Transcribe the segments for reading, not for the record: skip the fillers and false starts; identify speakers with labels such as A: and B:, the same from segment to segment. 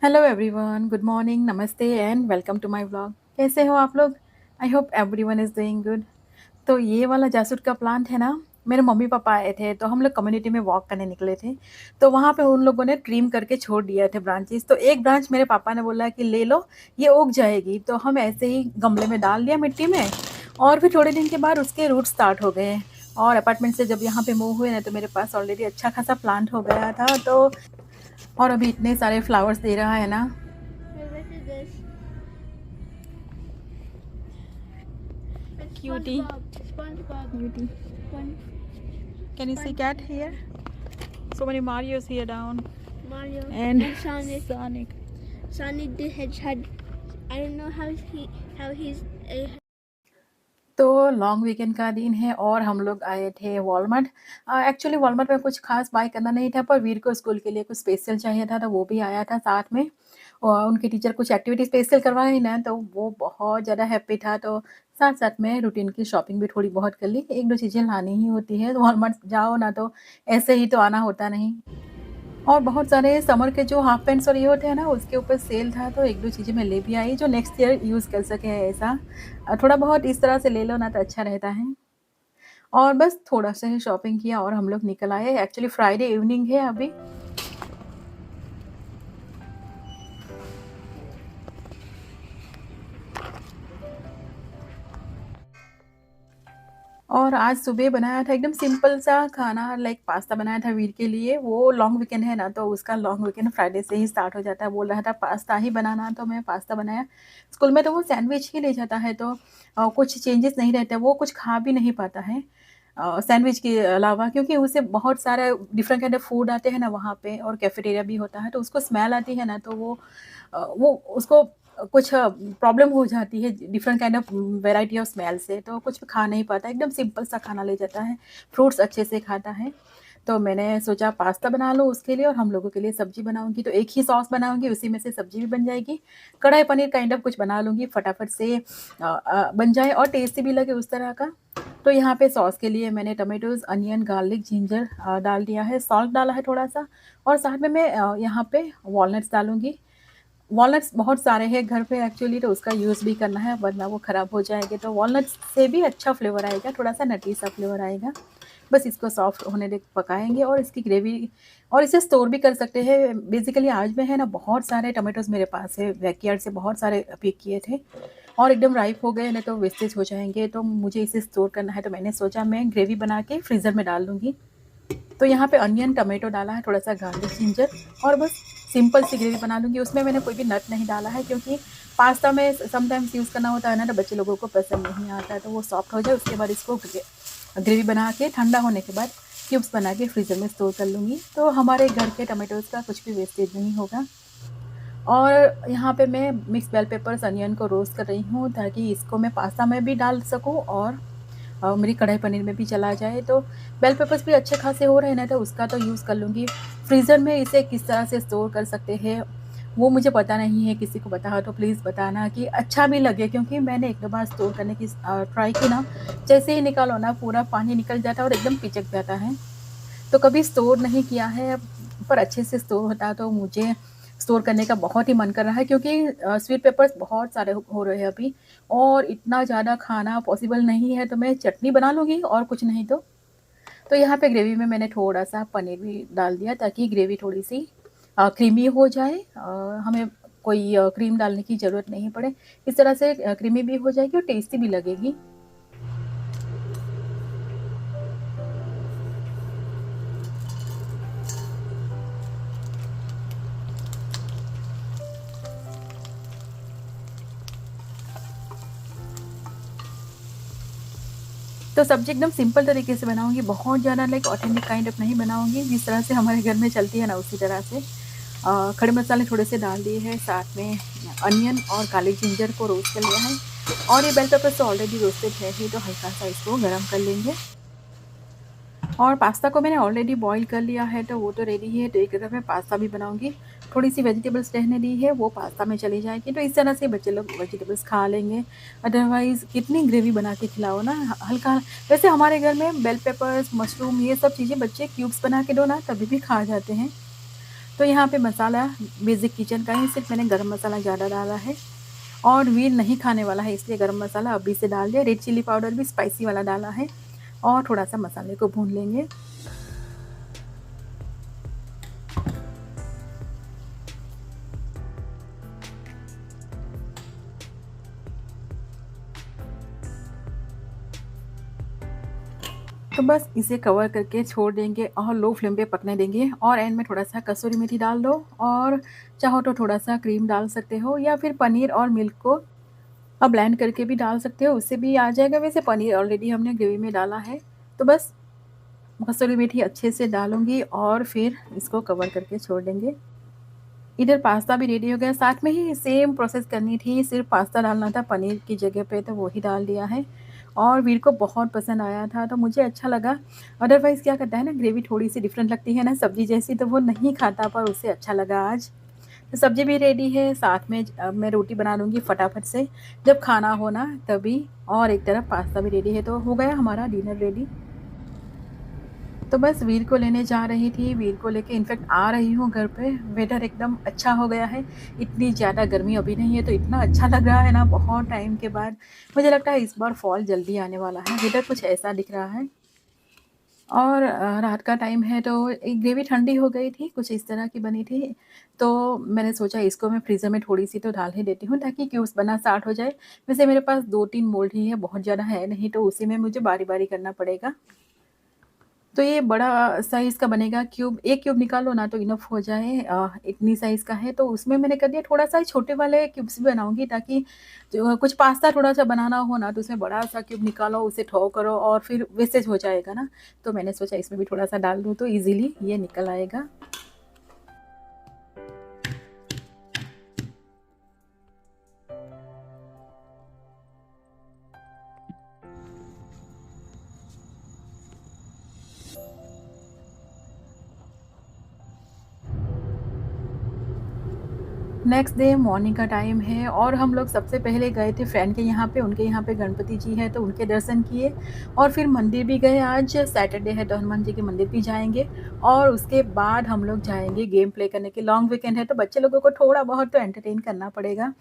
A: Hello everyone, good morning, नमस्ते and welcome to my vlog. कैसे हो आप लोग? I hope everyone is doing good. तो ये वाला जासूद का प्लांट है ना, मेरे मम्मी पापा आए थे तो हम लोग कम्युनिटी में वॉक करने निकले थे। तो वहाँ पे उन लोगों ने ट्रिम करके छोड़ दिए थे ब्रांचेस। तो एक ब्रांच मेरे पापा ने बोला कि ले लो, ये उग जाएगी। तो हम ऐसे ही गमले में डाल दिया मिट्टी में, और फिर थोड़े दिन के बाद उसके रूट स्टार्ट हो गए। और अपार्टमेंट से जब यहाँ पे मूव हुए ना, तो मेरे पास ऑलरेडी अच्छा खासा प्लांट हो गया था। तो और अभी इतने सारे फ्लावर्स दे रहा है ना।
B: Hey, what is this? It's
A: Cutie.
B: SpongeBob. SpongeBob.
A: Cutie.
B: Spon-
A: Can you see
B: Sponge.
A: cat here? So many Marios here down.
B: Mario
A: And
B: and Sonic.
A: Sonic.
B: Sonic the Hedgehog. I don't know how he's a.
A: तो long weekend का दिन है और हम लोग आए थे Walmart. Actually Walmart में कुछ खास बाय करना नहीं था, पर वीर को स्कूल के लिए कुछ स्पेशल चाहिए था, तो वो भी आया था साथ में। और उनके टीचर कुछ एक्टिविटी स्पेशल करवाए ना, तो वो बहुत ज़्यादा हैप्पी था। तो साथ साथ में रूटीन की शॉपिंग भी थोड़ी बहुत कर ली। एक दो चीज़ें लानी ही होती है, तो वॉलमार्ट जाओ ना तो ऐसे ही तो आना होता नहीं। और बहुत सारे समर के जो हाफ पैंट्स और ये होते हैं ना, उसके ऊपर सेल था, तो एक दो चीज़ें मैं ले भी आई जो नेक्स्ट ईयर यूज़ कर सके ऐसा। थोड़ा बहुत इस तरह से ले लो ना तो अच्छा रहता है। और बस थोड़ा सा ही शॉपिंग किया और हम लोग निकल आए। एक्चुअली फ्राइडे इवनिंग है अभी। और आज सुबह बनाया था एकदम सिंपल सा खाना, लाइक पास्ता बनाया था वीर के लिए। वो लॉन्ग वीकेंड है ना, तो उसका लॉन्ग वीकेंड फ्राइडे से ही स्टार्ट हो जाता है। बोल रहा था पास्ता ही बनाना, तो मैं पास्ता बनाया। स्कूल में तो वो सैंडविच ही ले जाता है, तो कुछ चेंजेस नहीं रहते, वो कुछ खा भी नहीं पाता है सैंडविच के अलावा, क्योंकि उसे बहुत सारे डिफरेंट काइंड ऑफ फूड आते हैं ना वहाँ पे, और कैफेटेरिया भी होता है, तो उसको स्मेल आती है ना, तो वो उसको कुछ प्रॉब्लम हो जाती है different kind of variety of smell से, तो कुछ खा नहीं पाता। एकदम सिंपल सा खाना ले जाता है, फ्रूट्स अच्छे से खाता है। तो मैंने सोचा पास्ता बना लो उसके लिए, और हम लोगों के लिए सब्जी बनाऊंगी। तो एक ही सॉस बनाऊंगी, उसी में से सब्जी भी बन जाएगी। कढ़ाई पनीर काइंड ऑफ कुछ बना लूँगी, फटाफट से बन जाए और टेस्टी भी लगे उस तरह का। तो यहाँ पे सॉस के लिए मैंने टमाटोज़, अनियन, गार्लिक, जिंजर डाल दिया है, सॉल्ट डाला है थोड़ा सा, और साथ में मैं यहाँ पे वॉलनट्स डालूँगी। वॉलनट्स बहुत सारे हैं घर पे एक्चुअली, तो उसका यूज़ भी करना है, वरना वो ख़राब हो जाएंगे। तो वॉलनट्स से भी अच्छा फ्लेवर आएगा, थोड़ा सा नटी सा फ्लेवर आएगा। बस इसको सॉफ्ट होने तक पकाएंगे, और इसकी ग्रेवी, और इसे स्टोर भी कर सकते हैं। बेसिकली आज में है ना, बहुत सारे टमाटोज़ मेरे पास है, बैकयार्ड से बहुत सारे पिक किए थे, और एकदम राइप हो गए ना तो वेस्टेज हो जाएंगे। तो मुझे इसे स्टोर करना है, तो मैंने सोचा मैं ग्रेवी बना के फ्रीज़र में डाल दूँगी। तो यहाँ पे अनियन, टमाटो डाला है, थोड़ा सा गार्लिक, जिंजर, और बस सिंपल सी ग्रेवी बना लूँगी। उसमें मैंने कोई भी नट नहीं डाला है, क्योंकि पास्ता में समटाइम्स यूज़ करना होता है ना, तो बच्चे लोगों को पसंद नहीं आता है। तो वो सॉफ्ट हो जाए उसके बाद इसको ग्रेवी बना के ठंडा होने के बाद क्यूब्स बना के फ्रीज़र में स्टोर कर लूँगी। तो हमारे घर के टमाटोज़ का कुछ भी वेस्टेज नहीं होगा। और यहाँ पे मैं मिक्स बेल पेपर्स, अनियन को रोस्ट कर रही हूँ, ताकि इसको मैं पास्ता में भी डाल सकूँ, और मेरी कढ़ाई पनीर में भी चला जाए। तो बेल पेपर्स भी अच्छे खासे हो रहे हैं ना, तो उसका तो यूज़ कर लूँगी। फ्रीज़र में इसे किस तरह से स्टोर कर सकते हैं वो मुझे पता नहीं है, किसी को पता हो तो प्लीज़ बताना कि अच्छा भी लगे, क्योंकि मैंने एक दो बार स्टोर करने की ट्राई की ना, जैसे ही निकालो ना पूरा पानी निकल जाता है और एकदम पिचक जाता है। तो कभी स्टोर नहीं किया है, पर अच्छे से स्टोर होता, तो मुझे स्टोर करने का बहुत ही मन कर रहा है, क्योंकि स्वीट पेपर्स बहुत सारे हो रहे हैं अभी, और इतना ज़्यादा खाना पॉसिबल नहीं है। तो मैं चटनी बना लूँगी और कुछ नहीं तो। तो यहाँ पे ग्रेवी में मैंने थोड़ा सा पनीर भी डाल दिया, ताकि ग्रेवी थोड़ी सी क्रीमी हो जाए। हमें कोई क्रीम डालने की ज़रूरत नहीं पड़े, इस तरह से क्रीमी भी हो जाएगी और टेस्टी भी लगेगी। तो सब्ज़ी एकदम सिंपल तरीके से बनाऊँगी, बहुत ज़्यादा लाइक ऑथेंटिक काइंड ऑफ नहीं बनाऊँगी, जिस तरह से हमारे घर में चलती है ना उसी तरह से। खड़े मसाले थोड़े से डाल दिए हैं, साथ में अनियन और गार्लिक, जिंजर को रोस्ट कर लिया है, और ये बेल पेपर तो ऑलरेडी रोस्टेड है ही, तो हल्का सा इसको गरम कर लेंगे। और पास्ता को मैंने ऑलरेडी बॉईल कर लिया है, तो वो तो रेडी है। तो एक तरफ मैं पास्ता भी बनाऊंगी, थोड़ी सी वेजिटेबल्स रहने दी है, वो पास्ता में चली जाएगी। तो इस तरह से बच्चे लोग वेजिटेबल्स खा लेंगे। अदरवाइज़ कितनी ग्रेवी बना के खिलाओ ना, हल्का। वैसे हमारे घर में बेल पेपर्स, मशरूम, ये सब चीज़ें बच्चे क्यूब्स बना के दो ना, तभी भी खा जाते हैं। तो यहाँ पे मसाला बेसिक किचन का ही, सिर्फ मैंने गरम मसाला ज़्यादा डाला है और वीर नहीं खाने वाला है, इसलिए गरम मसाला अभी से डाल दिया। रेड चिली पाउडर भी स्पाइसी वाला डाला है और थोड़ा सा मसाले को भून लेंगे। तो बस इसे कवर करके छोड़ देंगे और लो फ्लेम पे पकने देंगे। और एंड में थोड़ा सा कसूरी मेथी डाल दो और चाहो तो थोड़ा सा क्रीम डाल सकते हो या फिर पनीर और मिल्क को अब ब्लेंड करके भी डाल सकते हो, उससे भी आ जाएगा। वैसे पनीर ऑलरेडी हमने ग्रेवी में डाला है। तो बस कसूरी मेथी अच्छे से डालूंगी और फिर इसको कवर करके छोड़ देंगे। इधर पास्ता भी रेडी हो गया, साथ में ही सेम प्रोसेस करनी थी, सिर्फ पास्ता डालना था पनीर की जगह पे, तो वो ही डाल दिया है। और वीर को बहुत पसंद आया था तो मुझे अच्छा लगा। अदरवाइज़ क्या करता है ना, ग्रेवी थोड़ी सी डिफरेंट लगती है ना सब्जी जैसी, तो वो नहीं खाता, पर उसे अच्छा लगा आज। तो सब्जी भी रेडी है, साथ में अब मैं रोटी बना लूँगी फटाफट से, जब खाना हो ना तभी। और एक तरफ पास्ता भी रेडी है, तो हो गया हमारा डिनर रेडी। तो बस वीर को लेने जा रही थी, वीर को लेके इनफैक्ट आ रही हूँ घर पे। वेदर एकदम अच्छा हो गया है, इतनी ज़्यादा गर्मी अभी नहीं है, तो इतना अच्छा लग रहा है ना बहुत टाइम के बाद। मुझे लगता है इस बार फॉल जल्दी आने वाला है, वेदर कुछ ऐसा दिख रहा है। और रात का टाइम है तो एक ग्रेवी ठंडी हो गई थी, कुछ इस तरह की बनी थी। तो मैंने सोचा इसको मैं फ्रीज़र में थोड़ी सी तो डाल ही देती हूँ ताकि क्यूब्स बनना स्टार्ट हो जाए। वैसे मेरे पास 2-3 मोल्ड ही है, बहुत ज़्यादा है नहीं, तो उसी में मुझे बारी-बारी करना पड़ेगा। तो ये बड़ा साइज़ का बनेगा क्यूब, 1 क्यूब निकालो ना तो इनफ हो जाए, इतनी साइज़ का है। तो उसमें मैंने कर दिया, थोड़ा-सा छोटे वाले क्यूब्स भी बनाऊँगी ताकि जो कुछ पास्ता थोड़ा-सा बनाना हो ना, तो उसमें बड़ा-सा क्यूब निकालो, उसे ठो करो और फिर वेस्टेज हो जाएगा ना। तो मैंने सोचा इसमें भी थोड़ा-सा डाल दूँ तो ईज़िली ये निकल आएगा। नेक्स्ट डे मॉर्निंग का टाइम है और हम लोग सबसे पहले गए थे फ्रेंड के यहाँ पे, उनके यहाँ पे गणपति जी है तो उनके दर्शन किए। और फिर मंदिर भी गए, आज सैटरडे है तो हनुमान जी के मंदिर भी जाएंगे। और उसके बाद हम लोग जाएंगे गेम प्ले करने के, लॉन्ग वीकेंड है तो बच्चे लोगों को थोड़ा बहुत तो एंटरटेन करना पड़ेगा।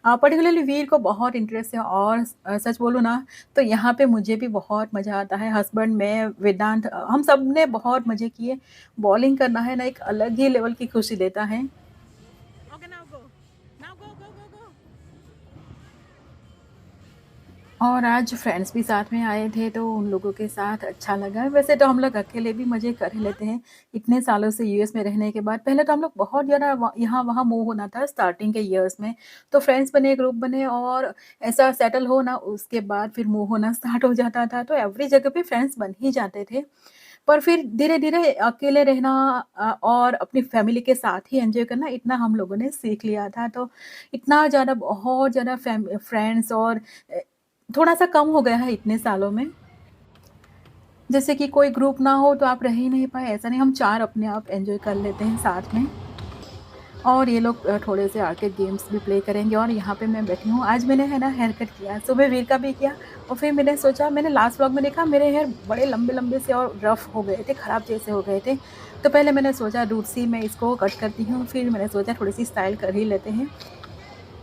A: पर्टिकुलरली वीर को बहुत इंटरेस्ट है और सच बोलूँ ना तो यहाँ पे मुझे भी बहुत मज़ा आता है। हस्बैंड, मैं, वेदांत, हम सब ने बहुत मज़े किए। बॉलिंग करना है ना एक अलग ही लेवल की खुशी देता है।
C: Okay, now go. Now go, go, go, go.
A: और आज फ्रेंड्स भी साथ में आए थे तो उन लोगों के साथ अच्छा लगा। वैसे तो हम लोग अकेले भी मज़े कर ही लेते हैं, इतने सालों से यूएस में रहने के बाद। पहले तो हम लोग बहुत ज़्यादा यहाँ वहाँ मूव होना था स्टार्टिंग के ईयर्स में, तो फ्रेंड्स बने, ग्रुप बने और ऐसा सेटल हो ना, उसके बाद फिर मूव होना स्टार्ट हो जाता था, तो एवरी जगह पे फ्रेंड्स बन ही जाते थे। पर फिर धीरे-धीरे अकेले रहना और अपनी फैमिली के साथ ही एन्जॉय करना, इतना हम लोगों ने सीख लिया था। तो इतना ज़्यादा, बहुत ज़्यादा फ्रेंड्स और थोड़ा-सा कम हो गया है इतने सालों में। जैसे कि कोई ग्रुप ना हो तो आप रह ही नहीं पाए, ऐसा नहीं, हम 4 अपने आप एन्जॉय कर लेते हैं साथ में। और ये लोग थोड़े से आर्केड गेम्स भी प्ले करेंगे और यहाँ पे मैं बैठी हूँ। आज मैंने है ना हेयर कट किया, सुबह वीर का भी किया और फिर मैंने सोचा, मैंने लास्ट व्लॉग में देखा मेरे हेयर बड़े लंबे-लंबे से और रफ़ हो गए थे, ख़राब जैसे हो गए थे। तो पहले मैंने सोचा रूट सी मैं इसको कट करती हूँ, फिर मैंने सोचा थोड़ी-सी स्टाइल कर ही लेते हैं।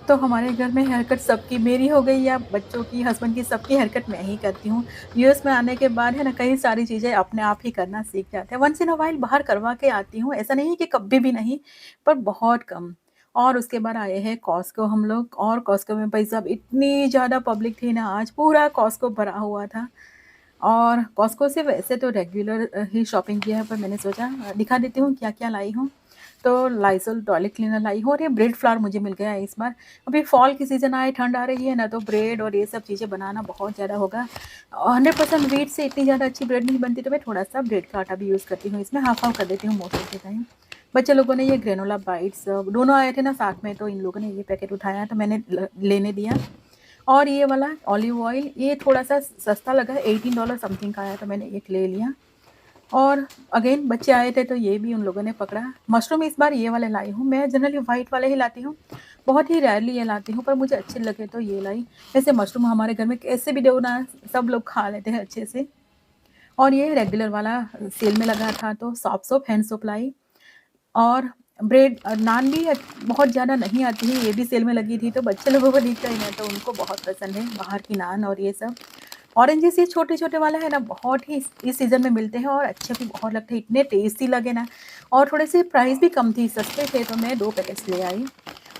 A: तो हमारे घर में हेयर कट सबकी, मेरी हो गई या बच्चों की, हस्बैंड की, सबकी हेयर कट मैं ही करती हूँ। यूएस में आने के बाद है ना कई सारी चीज़ें अपने आप ही करना सीख जाते हैं। वंस इन अ व्हाइल बाहर करवा के आती हूँ, ऐसा नहीं है कि कभी भी नहीं, पर बहुत कम। और उसके बाद आए हैं कॉस्को हम लोग, और कॉस्को में भाई साहब इतनी ज़्यादा पब्लिक थी ना, आज पूरा कॉस्को भरा हुआ था। और कॉस्को से वैसे तो रेगुलर ही शॉपिंग किया है, पर मैंने सोचा दिखा देती हूँ क्या-क्या लाई हूँ। तो लाइज़ॉल टॉयलेट क्लीनर लाई हूँ और ये ब्रेड फ्लावर मुझे मिल गया है इस बार। अभी फॉल की सीज़न आए, ठंड आ रही है ना, तो ब्रेड और ये सब चीज़ें बनाना बहुत ज़्यादा होगा। 100% व्हीट से इतनी ज़्यादा अच्छी ब्रेड नहीं बनती, तो मैं थोड़ा-सा ब्रेड का आटा भी यूज़ करती हूँ इसमें, हाफ़-हाफ़ कर देती हूँ मोस्ट ऑफ द टाइम। बच्चे लोगों ने ये ग्रेनोला बाइट्स, दोनों आए थे ना साथ में, तो इन लोगों ने ये पैकेट उठाया तो मैंने लेने दिया। और ये वाला ऑलिव ऑयल, ये थोड़ा-सा सस्ता लगा, $18 समथिंग का आया, तो मैंने एक ले लिया। और अगेन बच्चे आए थे तो ये भी उन लोगों ने पकड़ा। मशरूम इस बार ये वाले लाई हूँ, मैं जनरली वाइट वाले ही लाती हूँ, बहुत ही रेयरली ये लाती हूँ, पर मुझे अच्छे लगे तो ये लाई। वैसे मशरूम हमारे घर में कैसे भी दो ना, सब लोग खा लेते हैं अच्छे से। और ये रेगुलर वाला सेल में लगा था तो सॉफ्ट सोप, हैंड सोप लाई। और ब्रेड नान भी बहुत ज़्यादा नहीं आती है, ये भी सेल में लगी थी तो बच्चे लोगों को दिखता ही नहीं, तो उनको बहुत पसंद है बाहर की नान और ये सब। ऑरेंजेस ये छोटे-छोटे वाला है ना, बहुत ही इस सीज़न में मिलते हैं और अच्छे भी बहुत लगते हैं, इतने टेस्टी लगे ना, और थोड़े-से प्राइस भी कम थी, सस्ते थे, तो मैं 2 पैकेट्स ले आई।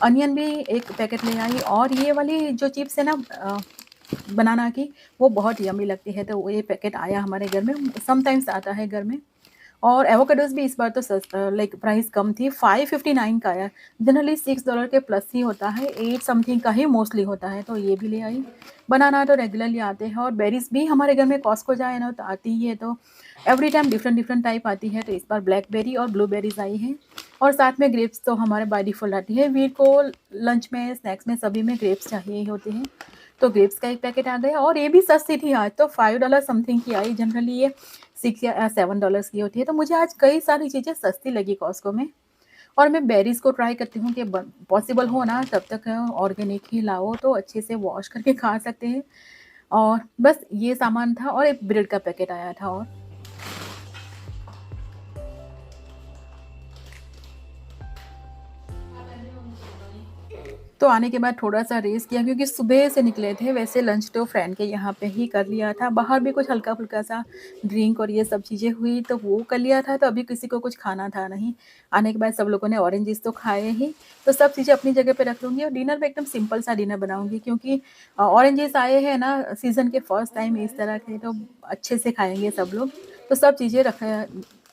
A: अनियन भी 1 पैकेट ले आई, और ये वाली जो चिप्स है ना बनाना की, वो बहुत यम्मी लगती है, तो वो ये पैकेट आया हमारे घर में, समटाइम्स आता है घर में। और एवोकाडोज़ भी इस बार तो लाइक प्राइस कम थी, 559 का आया। जनरली $6 के प्लस ही होता है, 8 समथिंग का ही मोस्टली होता है, तो ये भी ले आई। बनाना तो रेगुलरली आते हैं, और बेरीज़ भी हमारे घर में कॉस्टको जाए ना तो आती ही है, तो एवरी टाइम डिफरेंट टाइप आती है, तो इस बार ब्लैकबेरी और ब्लूबेरीज़ आई हैं। और साथ में ग्रेप्स तो हमारे बाय डिफ़ॉल्ट आती है, वीर को लंच में, स्नैक्स में, सभी में ग्रेप्स चाहिए ही होते हैं। तो ग्रेप्स का 1 पैकेट आ गया, और ये भी सस्ती थी आज तो $5 समथिंग की आई, जनरली ये 6 या $7 की होती है, तो मुझे आज कई सारी चीज़ें सस्ती लगी कॉस्टको में। और मैं बेरीज़ को ट्राई करती हूँ कि पॉसिबल हो ना तब तक ऑर्गेनिक ही लाओ, तो अच्छे से वॉश करके खा सकते हैं। और बस ये सामान था, और एक ब्रेड का पैकेट आया था। और तो आने के बाद थोड़ा-सा रेस्ट किया, क्योंकि सुबह से निकले थे, वैसे लंच तो फ्रेंड के यहाँ पे ही कर लिया था। बाहर भी कुछ हल्का-फुल्का सा ड्रिंक और ये सब चीज़ें हुई, तो वो कर लिया था, तो अभी किसी को कुछ खाना था नहीं। आने के बाद सब लोगों ने ऑरेंजेस तो खाए ही, तो सब चीज़ें अपनी जगह पे रख लूँगी, और डिनर में एकदम सिंपल सा डिनर बनाऊँगी, क्योंकि ऑरेंजेस आए हैं ना सीज़न के फर्स्ट टाइम इस तरह के, तो अच्छे से खाएँगे सब लोग। तो सब चीज़ें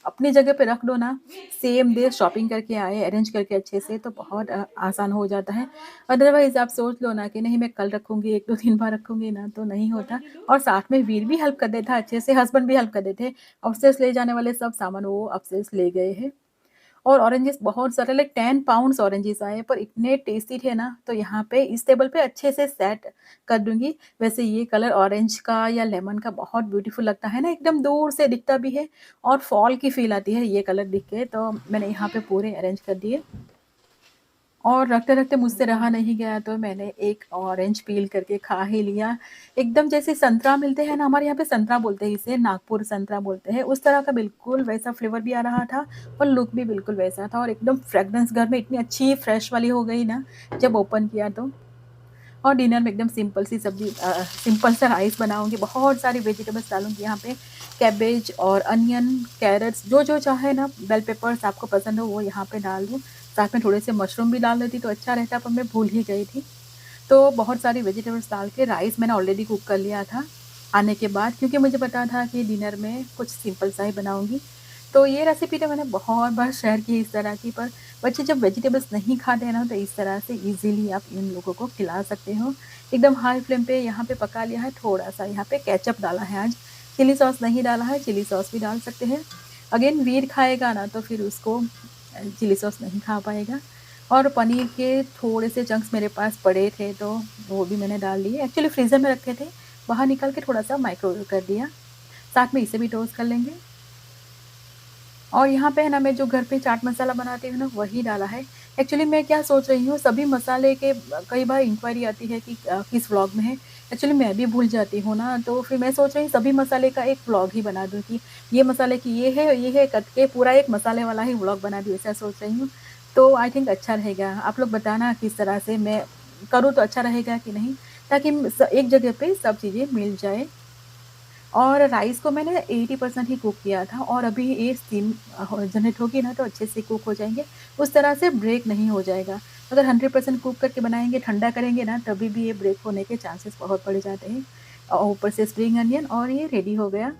A: अपनी जगह पे रख दो ना, सेम डे शॉपिंग करके आए, अरेंज करके अच्छे से, तो बहुत आसान हो जाता है। अदरवाइज़ आप सोच लो ना कि नहीं मैं कल रखूँगी, 1-2 दिन बाद रखूँगी ना, तो नहीं होता। और साथ में वीर भी हेल्प कर देता अच्छे से, हस्बैंड भी हेल्प कर देते। अपस्टेयर्स ले जाने वाले सब सामान वो अपस्टेयर्स ले गए हैं। और ऑरेंजेस बहुत सारे, लाइक 10 पाउंड्स ऑरेंजेस आए, पर इतने टेस्टी थे ना, तो यहाँ पे इस टेबल पे अच्छे से सेट कर दूँगी। वैसे ये कलर ऑरेंज का या लेमन का बहुत ब्यूटीफुल लगता है ना, एकदम दूर से दिखता भी है, और फॉल की फ़ील आती है ये कलर दिख के, तो मैंने यहाँ पे पूरे अरेंज कर दिए। और रखते-रखते मुझसे रहा नहीं गया, तो मैंने एक ऑरेंज पील करके खा ही लिया। एकदम जैसे संतरा मिलते हैं ना, हमारे यहाँ पे संतरा बोलते हैं इसे, नागपुर संतरा बोलते हैं, उस तरह का बिल्कुल वैसा फ्लेवर भी आ रहा था, और लुक भी बिल्कुल वैसा था, और एकदम फ्रेग्रेंस घर में इतनी अच्छी फ्रेश वाली हो गई ना, जब ओपन किया तो। और डिनर में एकदम सिंपल सी सब्ज़ी, सिंपल सा राइस बनाऊँगी, बहुत सारी वेजिटेबल्स डालूँगी यहाँ पे, कैबेज और अनियन, कैरट्स, जो-जो चाहे ना, बेल पेपर्स आपको पसंद हो वो यहाँ पे डाल दूँ। साथ में थोड़े से मशरूम भी डाल देती तो अच्छा रहता, पर मैं भूल ही गई थी। तो बहुत सारी वेजिटेबल्स डाल के राइस मैंने ऑलरेडी कुक कर लिया था आने के बाद, क्योंकि मुझे पता था कि डिनर में कुछ सिंपल सा ही बनाऊँगी। तो ये रेसिपी तो मैंने बहुत बार शेयर की इस तरह की, पर बच्चे जब वेजिटेबल्स नहीं खाते हैं ना, तो इस तरह से ईज़िली आप इन लोगों को खिला सकते हो। एकदम हाई फ्लेम पे यहाँ पे पका लिया है, थोड़ा-सा यहाँ पे केचअप डाला है आज, चिली सॉस नहीं डाला है, चिली सॉस भी डाल सकते हैं। अगेन वीर खाएगा ना, तो फिर उसको चिली सॉस नहीं खा पाएगा। और पनीर के थोड़े से चंक्स मेरे पास पड़े थे, तो वो भी मैंने डाल लिए। एक्चुअली फ्रीज़र में रखे थे, बाहर निकाल के थोड़ा-सा माइक्रोवेव कर दिया। साथ में इसे भी टोस्ट कर लेंगे। और यहाँ पे है ना, मैं जो घर पे चाट मसाला बनाती हूँ ना, वही डाला है। एक्चुअली मैं क्या सोच रही हूँ, सभी मसाले के कई बार इंक्वायरी आती है कि किस व्लॉग में है। एक्चुअली मैं भी भूल जाती हूँ ना, तो फिर मैं सोच रही हूँ सभी मसाले का एक व्लॉग ही बना दूँ, कि ये मसाले की ये है करके पूरा एक मसाले वाला ही व्लॉग बना दूँ, ऐसा सोच रही हूँ। तो आई थिंक अच्छा रहेगा। आप लोग बताना किस तरह से मैं करूँ, तो अच्छा रहेगा कि नहीं? ताकि एक जगह पे सब चीज़ें मिल जाए। और राइस को मैंने 80% ही कुक किया था, और अभी ये स्टीम जनरेट होगी ना, तो अच्छे से कुक हो जाएँगे। उस तरह से ब्रेक नहीं हो जाएगा। अगर 100% कुक करके बनाएँगे, ठंडा करेंगे ना, तभी भी ये ब्रेक होने के चांसेस बहुत बढ़ जाते हैं। और ऊपर से स्प्रिंग अनियन, और ये रेडी हो गया।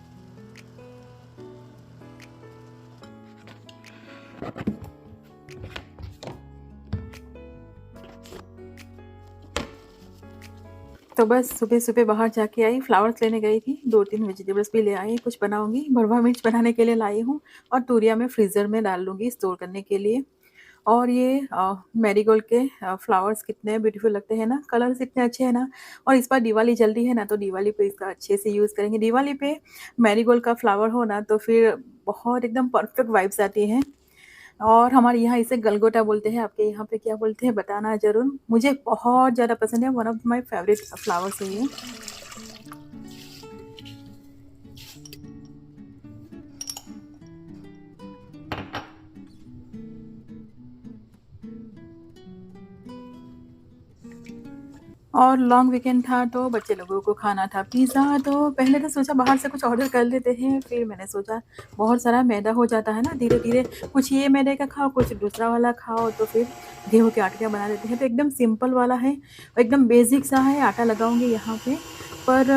A: तो बस सुबह-सुबह बाहर जाके आई, फ्लावर्स लेने गई थी, 2-3 वेजिटेबल्स भी ले आई, कुछ बनाऊँगी। भरवा मिर्च बनाने के लिए लाई हूँ, और तूरिया मैं फ्रीज़र में डाल लूँगी स्टोर करने के लिए। और ये मैरीगोल्ड के फ्लावर्स कितने ब्यूटीफुल लगते हैं ना, कलर्स इतने अच्छे हैं ना। और इस बार दिवाली जल्दी है ना, तो दिवाली पे इसका अच्छे से यूज़ करेंगे। दिवाली पे मैरीगोल्ड का फ्लावर हो ना, तो फिर बहुत एकदम परफेक्ट वाइब्स आती हैं। और हमारे यहाँ इसे गलगोटा बोलते हैं, आपके यहाँ पे क्या बोलते हैं बताना ज़रूर। मुझे बहुत ज़्यादा पसंद है, one of my favourite flowers है ये। और लॉन्ग वीकेंड था तो बच्चे लोगों को खाना था पिज़्ज़ा, तो पहले तो सोचा बाहर से कुछ ऑर्डर कर लेते हैं, फिर मैंने सोचा बहुत सारा मैदा हो जाता है ना, धीरे-धीरे कुछ ये मैदे का खाओ, कुछ दूसरा वाला खाओ, तो फिर गेहूँ के आटे का बना देते हैं। तो एकदम सिंपल वाला है, एकदम बेसिक सा है, आटा लगाऊँगी यहाँ पे, पर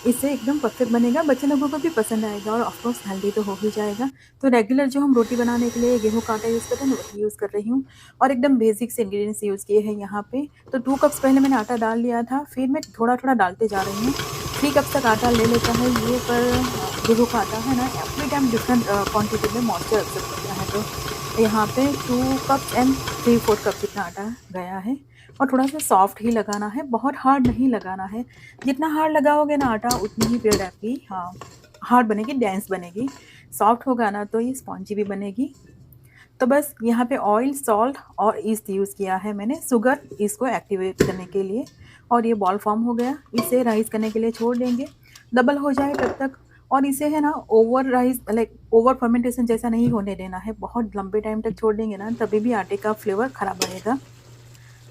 A: इससे एकदम परफेक्ट बनेगा, बच्चे लोगों को भी पसंद आएगा और ऑफ कोर्स हेल्दी तो हो ही जाएगा। तो रेगुलर जो हम रोटी बनाने के लिए गेहूँ का आटा यूज़ करते हैं ना, वही यूज़ कर रही हूँ और एकदम बेसिक से इंग्रीडिएंट्स यूज़ किए हैं यहाँ पे। तो 2 कप्स पहले मैंने आटा डाल लिया था, फिर मैं थोड़ा-थोड़ा डालते जा रही हूँ। 3 कप्स तक आटा ले लेता है ये, पर गेहूँ का आटा है ना, एवरी टाइम डिफरेंट क्वांटिटी में मॉइस्चर एब्ज़ॉर्ब करता है। तो यहाँ पे 2 कप्स एंड 3/4 कप जितना आटा गया है और थोड़ा-सा सॉफ्ट ही लगाना है, बहुत हार्ड नहीं लगाना है। जितना हार्ड लगाओगे ना आटा, उतनी ही ब्रेड आपकी हार्ड बनेगी, डेंस बनेगी। सॉफ्ट होगा ना तो ये स्पॉन्जी भी बनेगी। तो बस यहाँ पे ऑयल, सॉल्ट और ईस्ट यूज़ किया है मैंने, शुगर इसको एक्टिवेट करने के लिए, और ये बॉल फॉर्म हो गया। इसे राइज़ करने के लिए छोड़ देंगे, डबल हो जाए तब तक। और इसे है ना over rise like over fermentation जैसा नहीं होने देना है, बहुत लंबे टाइम तक छोड़ देंगे ना तभी भी आटे का फ्लेवर ख़राब रहेगा।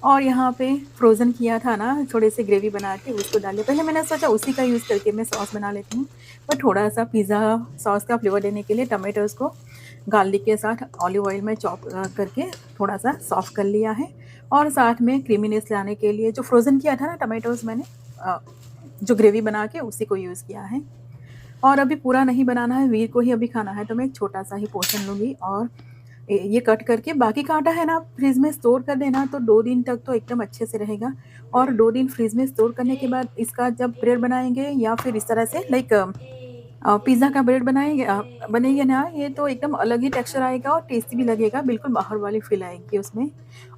A: और यहाँ पे फ्रोज़न किया था ना थोड़े से ग्रेवी बना के उसको डाल दिया। पहले मैंने सोचा उसी का यूज़ करके मैं सॉस बना लेती हूँ, पर थोड़ा-सा पिज़्ज़ा सॉस का फ्लेवर देने के लिए टमाटोज़ को गार्लिक के साथ ऑलिव ऑयल में चॉप करके थोड़ा-सा सॉफ्ट कर लिया है, और साथ में क्रीमीनेस लाने के लिए जो फ्रोज़न किया था ना टमाटोज़ मैंने जो ग्रेवी बना के उसी को यूज़ किया है। और अभी पूरा नहीं बनाना है, वीर को ही अभी खाना है, तो मैं एक छोटा-सा ही पोर्शन लूँगी और ये कट करके बाकी का आटा है ना फ्रिज में स्टोर कर देना, तो 2 दिन तक तो एकदम अच्छे से रहेगा। और 2 दिन फ्रिज में स्टोर करने के बाद इसका जब ब्रेड बनाएँगे या फिर इस तरह से लाइक पिज़्ज़ा का ब्रेड बनेंगे ना, ये तो एकदम अलग ही टेक्सचर आएगा और टेस्टी भी लगेगा, बिल्कुल बाहर वाली फ़ील आएगी उसमें।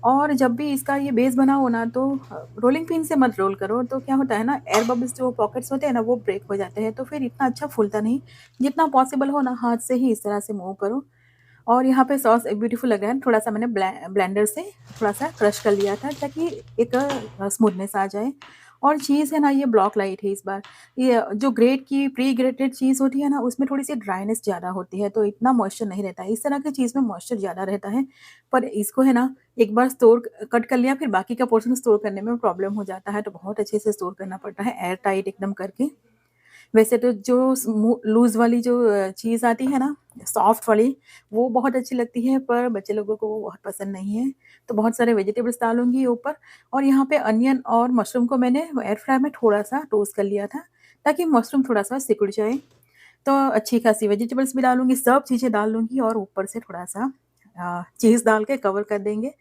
A: और जब भी इसका ये बेस बनाओ ना, तो रोलिंग पिन से मत रोल करो, तो क्या होता है ना, एयर बबल्स जो पॉकेट्स होते हैं ना वो ब्रेक हो जाते हैं, तो फिर इतना अच्छा फूलता नहीं। जितना पॉसिबल हो ना हाथ से ही इस तरह से मूव करो। और यहाँ पे सॉस ब्यूटीफुल लग रहा है, थोड़ा-सा मैंने ब्लेंडर से थोड़ा-सा क्रश कर लिया था ताकि एक स्मूथनेस आ जाए। और चीज़ है ना, ये ब्लॉक लाई थी इस बार। ये जो ग्रेट की प्री ग्रेटेड चीज़ होती है ना, उसमें थोड़ी-सी ड्राइनेस ज़्यादा होती है, तो इतना मॉइस्चर नहीं रहता है। इस तरह की चीज़ में मॉइस्चर ज़्यादा रहता है, पर इसको है ना एक बार स्टोर कट कर लिया, फिर बाकी का पोर्शन स्टोर करने में प्रॉब्लम हो जाता है, तो बहुत अच्छे से स्टोर करना पड़ता है एयर टाइट एकदम करके। वैसे तो जो लूज़ वाली जो चीज़ आती है ना, सॉफ्ट वाली, वो बहुत अच्छी लगती है, पर बच्चे लोगों को वो बहुत पसंद नहीं है। तो बहुत सारे वेजिटेबल्स डालूँगी ऊपर, और यहाँ पे अनियन और मशरूम को मैंने एयर फ्रायर में थोड़ा-सा टोस्ट कर लिया था, ताकि मशरूम थोड़ा-सा सिकुड़ जाए। तो अच्छी खासी वेजिटेबल्स भी डालूँगी, सब चीज़ें डाल लूँगी और ऊपर से थोड़ा-सा चीज़ डाल के कवर कर देंगे।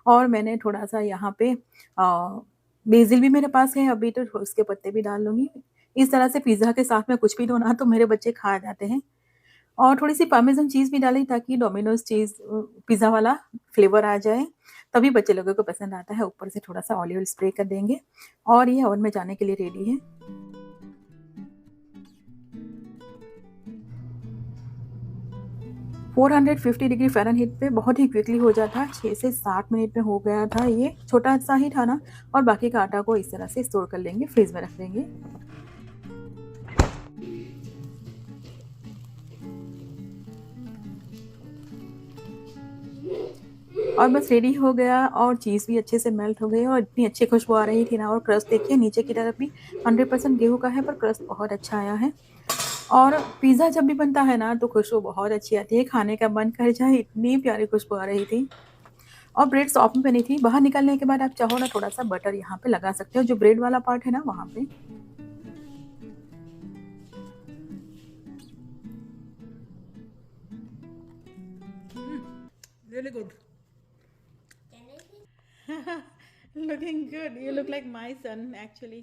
A: और मैंने थोड़ा-सा यहाँ पे बेसिल भी मेरे पास है अभी, तो उसके पत्ते भी डाल लूँगी। इस तरह से पिज़्ज़ा के साथ में कुछ भी दो ना तो मेरे बच्चे खा जाते हैं। और थोड़ी-सी पार्मेज़न चीज़ भी डाली ताकि डोमिनोज़ चीज़ पिज़्ज़ा वाला फ्लेवर आ जाए, तभी बच्चे लोगों को पसंद आता है। ऊपर से थोड़ा-सा ऑलिव ऑयल स्प्रे कर देंगे और ये ओवन में जाने के लिए रेडी है। 450 डिग्री फ़ारेनहीट पे बहुत ही क्विकली हो जाता है, 6 से 7 मिनट में हो गया था ये, छोटा-सा ही था ना। और बाकी का आटा को इस तरह से स्टोर कर लेंगे, फ्रिज में रख देंगे। और बस रेडी हो गया, और चीज़ भी अच्छे से मेल्ट हो गई और इतनी अच्छी खुशबू आ रही थी ना, और क्रस्ट देखिए नीचे की तरफ भी 100% गेहूँ का है, पर क्रस्ट बहुत अच्छा आया है। और पिज़्ज़ा जब भी बनता है ना तो खुशबू बहुत अच्छी आती है, खाने का मन कर जाए, इतनी प्यारी खुशबू आ रही थी। और ब्रेड सॉफ्ट बनी थी, बाहर निकलने के बाद आप चाहो ना थोड़ा-सा बटर यहाँ पे लगा सकते हो, जो ब्रेड वाला पार्ट है ना वहाँ पे।
C: Really good. Looking good. You look like my son actually.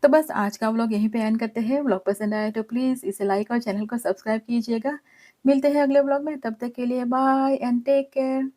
A: तो बस आज का व्लॉग यहीं पे एंड करते हैं। व्लॉग पसंद आया तो प्लीज़ इसे लाइक और चैनल को सब्सक्राइब कीजिएगा। मिलते हैं अगले व्लॉग में, तब तक के लिए बाय एंड टेक केयर।